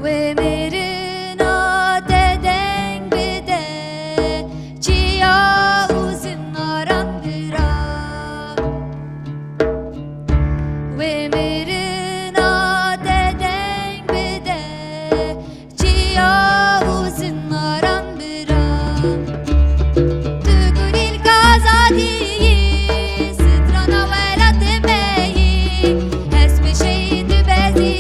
ومرنا تدنگ بده چیا uzun arandıra ومرنا تدنگ بده چیا uzun arandıra تقول الكازادي سترنا ولا تبين اسم شيء تبازي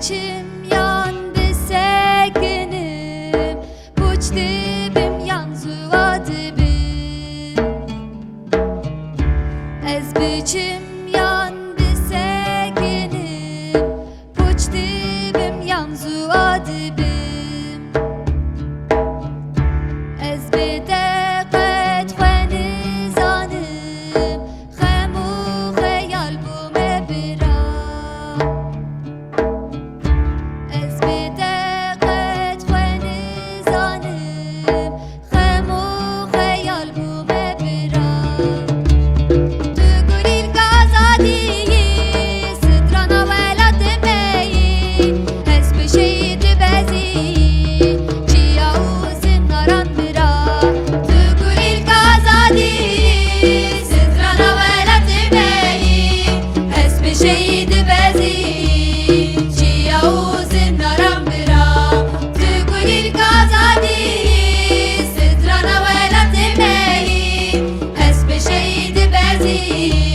İçim yandı sekinim Puç dibim yanzuva dibim Ez biçim yandı sekinim Puç dibim yanzuva dibim Ez bedaqet xwenizanım Xemu xeyal bu mebira Sim.